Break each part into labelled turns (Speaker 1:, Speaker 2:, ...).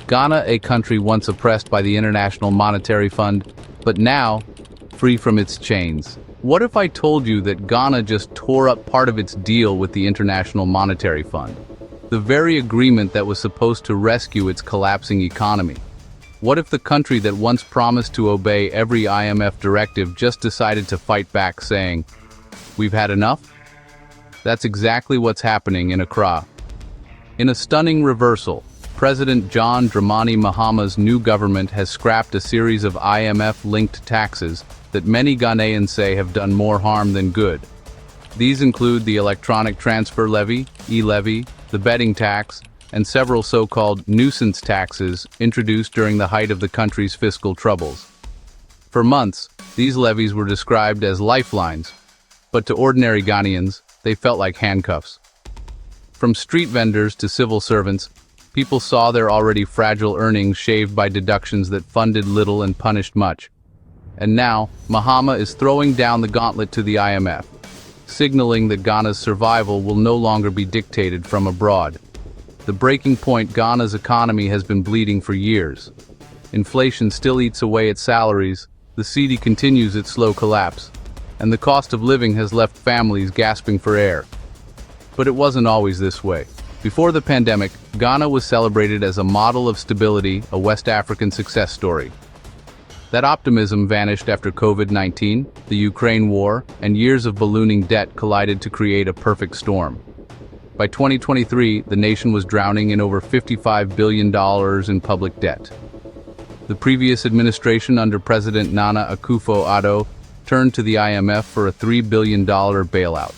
Speaker 1: Ghana, a country once oppressed by the International Monetary Fund, but now free from its chains. What if I told you that Ghana just tore up part of its deal with the International Monetary Fund? The very agreement that was supposed to rescue its collapsing economy. What if the country that once promised to obey every IMF directive just decided to fight back, saying, "We've had enough"? That's exactly what's happening in Accra. In a stunning reversal, President John Dramani Mahama's new government has scrapped a series of IMF-linked taxes that many Ghanaians say have done more harm than good. These include the electronic transfer levy, e-levy, the betting tax, and several so-called nuisance taxes introduced during the height of the country's fiscal troubles. For months, these levies were described as lifelines, but to ordinary Ghanaians, they felt like handcuffs. From street vendors to civil servants, people saw their already fragile earnings shaved by deductions that funded little and punished much. And now, Mahama is throwing down the gauntlet to the IMF, signaling that Ghana's survival will no longer be dictated from abroad. The breaking point: Ghana's economy has been bleeding for years. Inflation still eats away at salaries, the cedi continues its slow collapse, and the cost of living has left families gasping for air. But it wasn't always this way. Before the pandemic, Ghana was celebrated as a model of stability, a West African success story. That optimism vanished after COVID-19, the Ukraine war, and years of ballooning debt collided to create a perfect storm. By 2023, the nation was drowning in over $55 billion in public debt. The previous administration under President Nana Akufo-Addo turned to the IMF for a $3 billion bailout.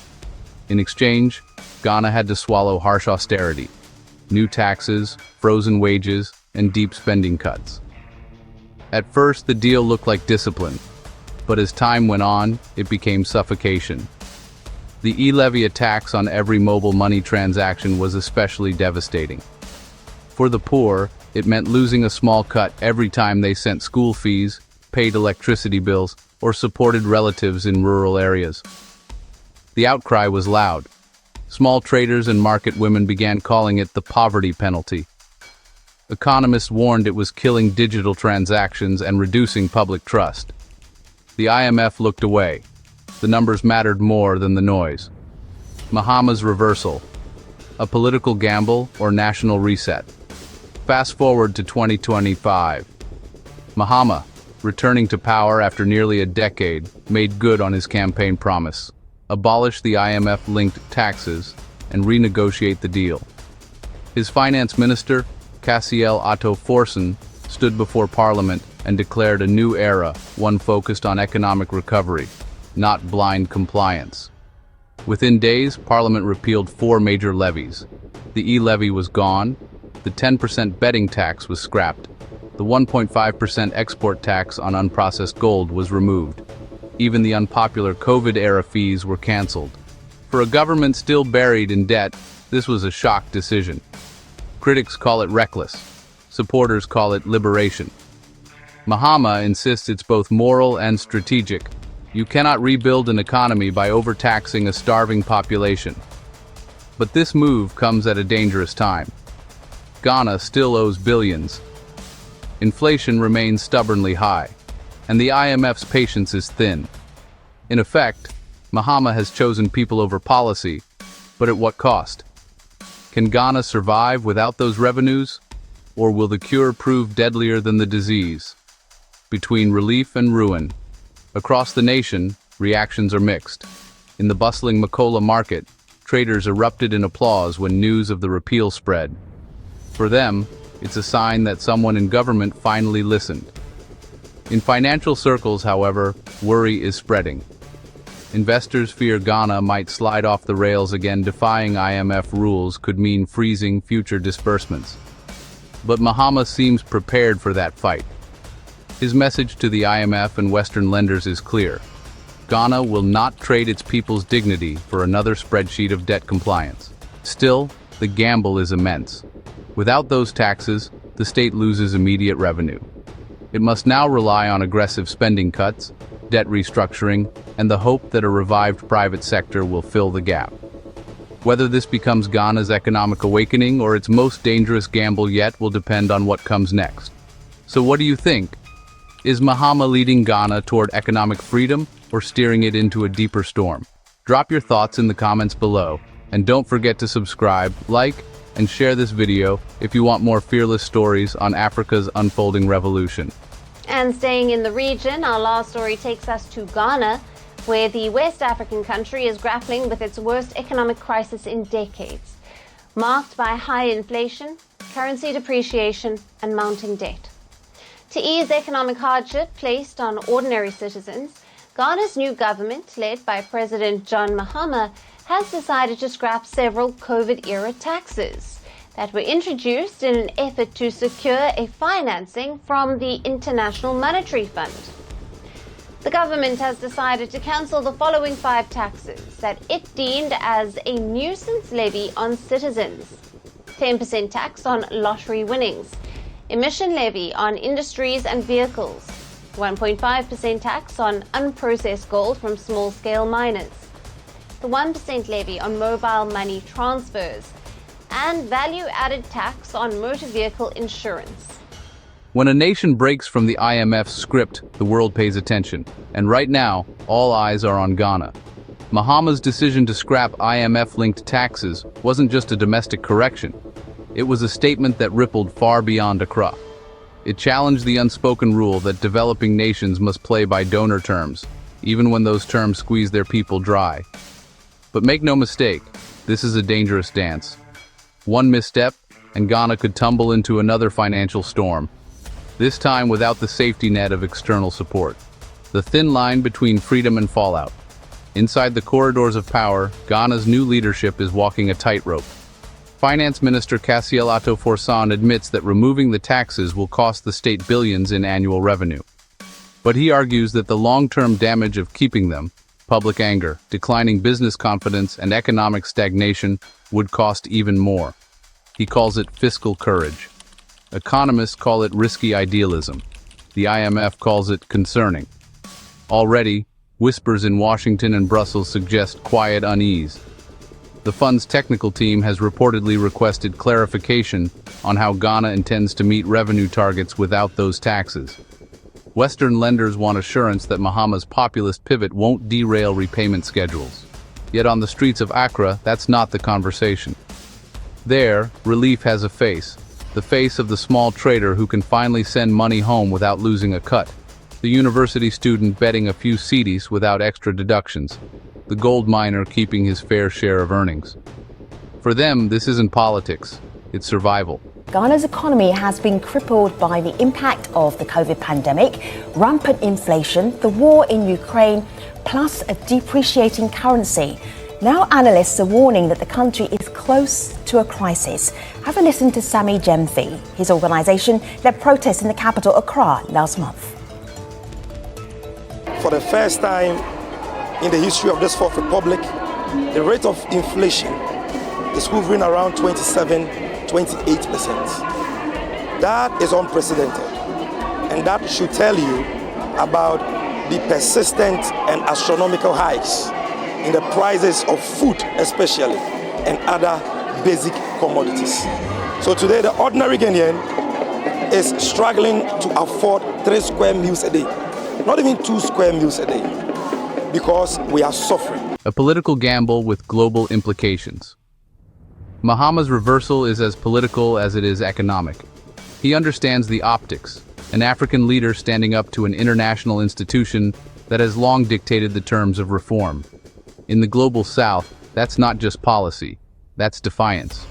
Speaker 1: In exchange, Ghana had to swallow harsh austerity, new taxes, frozen wages, and deep spending cuts. At first, the deal looked like discipline, but as time went on, it became suffocation. The e-levy tax on every mobile money transaction was especially devastating. For the poor, it meant losing a small cut every time they sent school fees, paid electricity bills, or supported relatives in rural areas. The outcry was loud. Small traders and market women began calling it the poverty penalty. Economists warned it was killing digital transactions and reducing public trust. The IMF looked away. The numbers mattered more than the noise. Mahama's reversal: a political gamble or national reset? Fast forward to 2025. Mahama, returning to power after nearly a decade, made good on his campaign promise: abolish the IMF-linked taxes and renegotiate the deal. His finance minister, Cassiel Atto Forson, stood before Parliament and declared a new era, one focused on economic recovery, not blind compliance. Within days, Parliament repealed 4 major levies. The e-levy was gone, the 10% betting tax was scrapped, the 1.5% export tax on unprocessed gold was removed. Even the unpopular COVID-era fees were cancelled. For a government still buried in debt, this was a shock decision. Critics call it reckless. Supporters call it liberation. Mahama insists it's both moral and strategic. You cannot rebuild an economy by overtaxing a starving population. But this move comes at a dangerous time. Ghana still owes billions. Inflation remains stubbornly high, and the IMF's patience is thin. In effect, Mahama has chosen people over policy, but at what cost? Can Ghana survive without those revenues, or will the cure prove deadlier than the disease? Between relief and ruin, across the nation, reactions are mixed. In the bustling Makola market, traders erupted in applause when news of the repeal spread. For them, it's a sign that someone in government finally listened. In financial circles, however, worry is spreading. Investors fear Ghana might slide off the rails again. Defying IMF rules could mean freezing future disbursements. But Mahama seems prepared for that fight. His message to the IMF and Western lenders is clear: Ghana will not trade its people's dignity for another spreadsheet of debt compliance. Still, the gamble is immense. Without those taxes, the state loses immediate revenue. It must now rely on aggressive spending cuts, debt restructuring, and the hope that a revived private sector will fill the gap. Whether this becomes Ghana's economic awakening or its most dangerous gamble yet will depend on what comes next. So what do you think? Is Mahama leading Ghana toward economic freedom or steering it into a deeper storm? Drop your thoughts in the comments below, and don't forget to subscribe, like, and share this video if you want more fearless stories on Africa's unfolding revolution.
Speaker 2: And staying in the region, our last story takes us to Ghana, where the West African country is grappling with its worst economic crisis in decades, marked by high inflation, currency depreciation, and mounting debt. To ease economic hardship placed on ordinary citizens, Ghana's new government, led by President John Mahama, has decided to scrap several COVID-era taxes that were introduced in an effort to secure a financing from the International Monetary Fund. The government has decided to cancel the following 5 taxes that it deemed as a nuisance levy on citizens: 10% tax on lottery winnings, emission levy on industries and vehicles, 1.5% tax on unprocessed gold from small-scale miners, the 1% levy on mobile money transfers, and value-added tax on motor vehicle insurance.
Speaker 1: When a nation breaks from the IMF's script, the world pays attention, and right now, all eyes are on Ghana. Mahama's decision to scrap IMF-linked taxes wasn't just a domestic correction. It was a statement that rippled far beyond Accra. It challenged the unspoken rule that developing nations must play by donor terms, even when those terms squeeze their people dry. But make no mistake, this is a dangerous dance. One misstep, and Ghana could tumble into another financial storm, this time without the safety net of external support. The thin line between freedom and fallout. Inside the corridors of power, Ghana's new leadership is walking a tightrope. Finance Minister Kassielato Forsan admits that removing the taxes will cost the state billions in annual revenue. But he argues that the long-term damage of keeping them, public anger, declining business confidence, and economic stagnation, would cost even more. He calls it fiscal courage. Economists call it risky idealism. The IMF calls it concerning. Already, whispers in Washington and Brussels suggest quiet unease. The fund's technical team has reportedly requested clarification on how Ghana intends to meet revenue targets without those taxes. Western lenders want assurance that Mahama's populist pivot won't derail repayment schedules. Yet on the streets of Accra, that's not the conversation. There, relief has a face. The face of the small trader who can finally send money home without losing a cut. The university student betting a few cedis without extra deductions. The gold miner keeping his fair share of earnings. For them, this isn't politics, it's survival.
Speaker 3: Ghana's economy has been crippled by the impact of the COVID pandemic, rampant inflation, the war in Ukraine, plus a depreciating currency. Now analysts are warning that the country is close to a crisis. Have a listen to Sammy Gyamfi. His organisation led protests in the capital, Accra, last month.
Speaker 4: For the first time in the history of this Fourth Republic, the rate of inflation is hovering around 27-28%. That is unprecedented, and that should tell you about the persistent and astronomical hikes in the prices of food especially, and other basic commodities. So today the ordinary Ghanaian is struggling to afford 3 square meals a day, not even 2 square meals a day, because we are suffering.
Speaker 1: A political gamble with global implications. Mahama's reversal is as political as it is economic. He understands the optics, an African leader standing up to an international institution that has long dictated the terms of reform. In the global south, that's not just policy, that's defiance.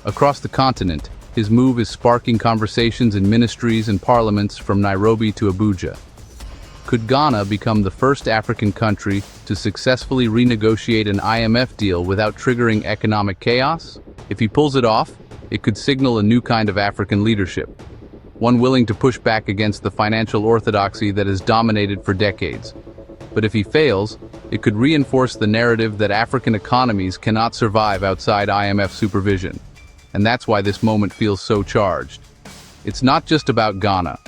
Speaker 1: Across the continent, his move is sparking conversations in ministries and parliaments from Nairobi to Abuja. Could Ghana become the first African country to successfully renegotiate an IMF deal without triggering economic chaos? If he pulls it off, it could signal a new kind of African leadership, one willing to push back against the financial orthodoxy that has dominated for decades. But if he fails, it could reinforce the narrative that African economies cannot survive outside IMF supervision. And that's why this moment feels so charged. It's not just about Ghana.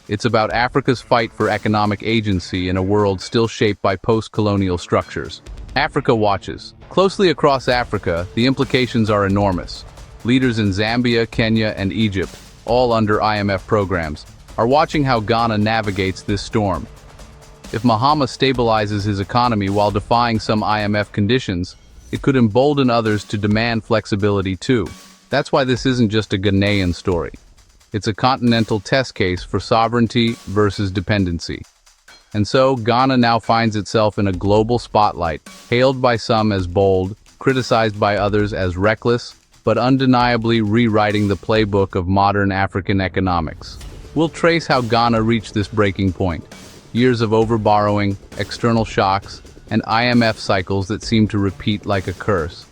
Speaker 1: It's about Africa's fight for economic agency in a world still shaped by post-colonial structures. Africa watches. Closely across Africa, the implications are enormous. Leaders in Zambia, Kenya, and Egypt, all under IMF programs, are watching how Ghana navigates this storm. If Mahama stabilizes his economy while defying some IMF conditions, it could embolden others to demand flexibility too. That's why this isn't just a Ghanaian story. It's a continental test case for sovereignty versus dependency. And so, Ghana now finds itself in a global spotlight, hailed by some as bold, criticized by others as reckless, but undeniably rewriting the playbook of modern African economics. We'll trace how Ghana reached this breaking point. Years of overborrowing, external shocks, and IMF cycles that seem to repeat like a curse.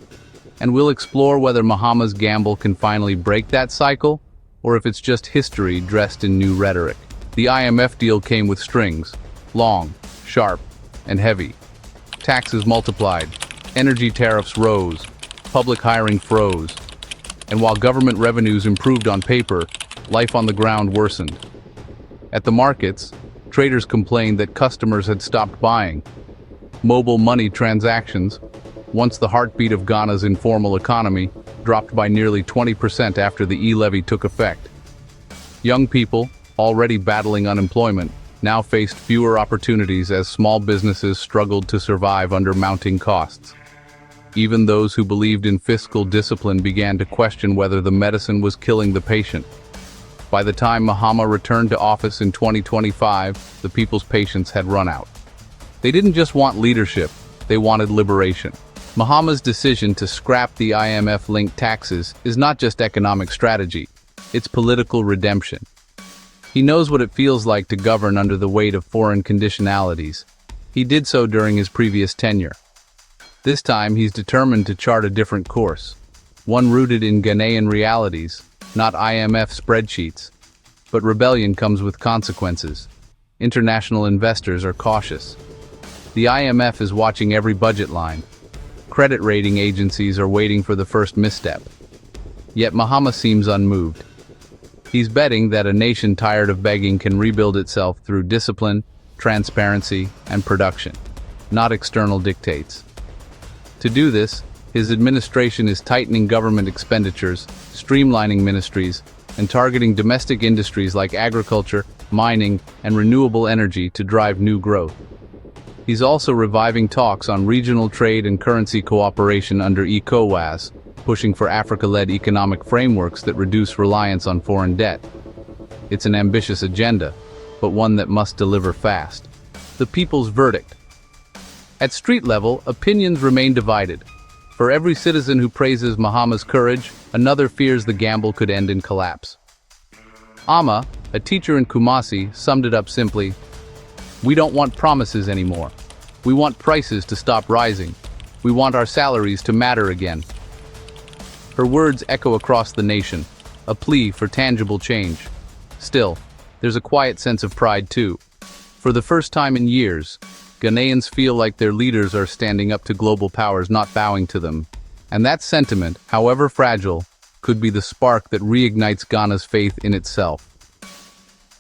Speaker 1: And we'll explore whether Mahama's gamble can finally break that cycle, or if it's just history dressed in new rhetoric. The IMF deal came with strings, long, sharp, and heavy. Taxes multiplied, energy tariffs rose, public hiring froze, and while government revenues improved on paper, life on the ground worsened. At the markets, traders complained that customers had stopped buying. Mobile money transactions, once the heartbeat of Ghana's informal economy, dropped by nearly 20% after the e-levy took effect. Young people, already battling unemployment, now faced fewer opportunities as small businesses struggled to survive under mounting costs. Even those who believed in fiscal discipline began to question whether the medicine was killing the patient. By the time Mahama returned to office in 2025, the people's patience had run out. They didn't just want leadership, they wanted liberation. Mahama's decision to scrap the IMF-linked taxes is not just economic strategy, it's political redemption. He knows what it feels like to govern under the weight of foreign conditionalities. He did so during his previous tenure. This time, he's determined to chart a different course, one rooted in Ghanaian realities, not IMF spreadsheets. But rebellion comes with consequences. International investors are cautious. The IMF is watching every budget line. Credit rating agencies are waiting for the first misstep. Yet Mahama seems unmoved. He's betting that a nation tired of begging can rebuild itself through discipline, transparency, and production, not external dictates. To do this, his administration is tightening government expenditures, streamlining ministries, and targeting domestic industries like agriculture, mining, and renewable energy to drive new growth. He's also reviving talks on regional trade and currency cooperation under ECOWAS, pushing for Africa-led economic frameworks that reduce reliance on foreign debt. It's an ambitious agenda, but one that must deliver fast. The people's verdict. At street level, opinions remain divided. For every citizen who praises Mahama's courage, another fears the gamble could end in collapse. Ama, a teacher in Kumasi, summed it up simply: "We don't want promises anymore. We want prices to stop rising. We want our salaries to matter again." Her words echo across the nation, a plea for tangible change. Still, there's a quiet sense of pride too. For the first time in years, Ghanaians feel like their leaders are standing up to global powers, not bowing to them. And that sentiment, however fragile, could be the spark that reignites Ghana's faith in itself.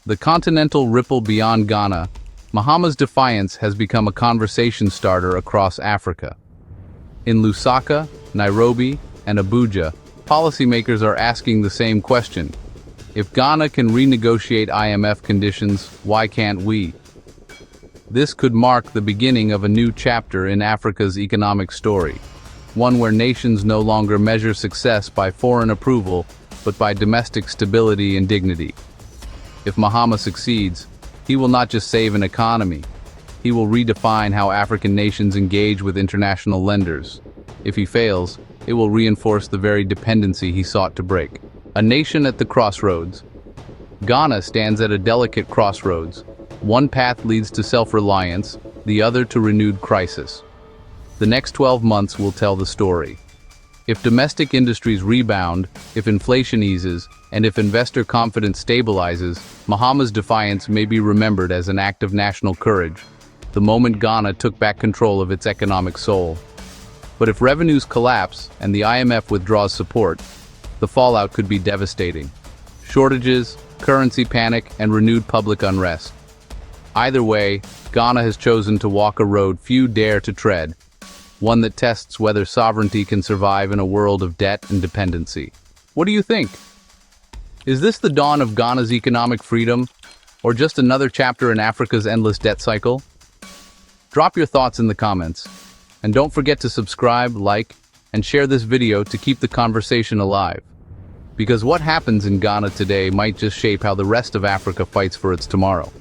Speaker 1: The continental ripple beyond Ghana, Mahama's defiance has become a conversation starter across Africa. In Lusaka, Nairobi, and Abuja, policymakers are asking the same question. If Ghana can renegotiate IMF conditions, why can't we? This could mark the beginning of a new chapter in Africa's economic story, one where nations no longer measure success by foreign approval, but by domestic stability and dignity. If Mahama succeeds, he will not just save an economy, he will redefine how African nations engage with international lenders. If he fails, it will reinforce the very dependency he sought to break. A nation at the crossroads. Ghana stands at a delicate crossroads. One path leads to self-reliance, the other to renewed crisis. The next 12 months will tell the story. If domestic industries rebound, if inflation eases, and if investor confidence stabilizes, Mahama's defiance may be remembered as an act of national courage, the moment Ghana took back control of its economic soul. But if revenues collapse and the IMF withdraws support, the fallout could be devastating. Shortages, currency panic, and renewed public unrest. Either way, Ghana has chosen to walk a road few dare to tread. one that tests whether sovereignty can survive in a world of debt and dependency. What do you think? Is this the dawn of Ghana's economic freedom, or just another chapter in Africa's endless debt cycle? Drop your thoughts in the comments, and don't forget to subscribe, like, and share this video to keep the conversation alive. Because what happens in Ghana today might just shape how the rest of Africa fights for its tomorrow.